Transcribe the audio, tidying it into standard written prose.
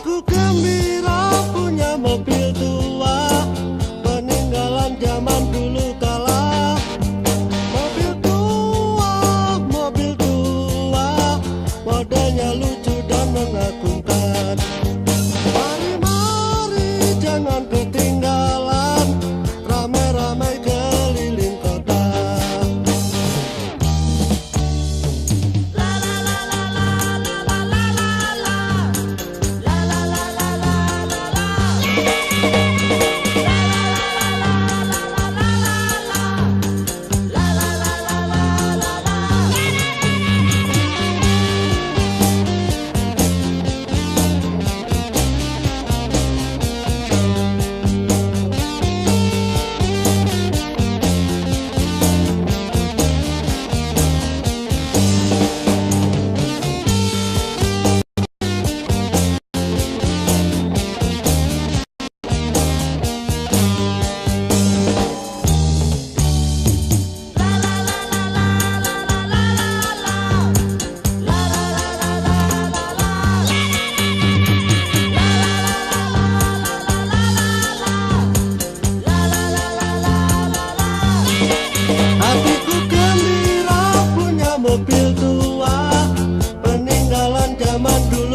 Hatiku gembira punya mobil tua, peninggalan zaman dulu kala. Mobil tua, modelnya lucu dan mengagumkan. Mari jangan ketinggalan, ramai-ramai keliling kota. Hatiku gembira punya mobil tua, peninggalan zaman dulu.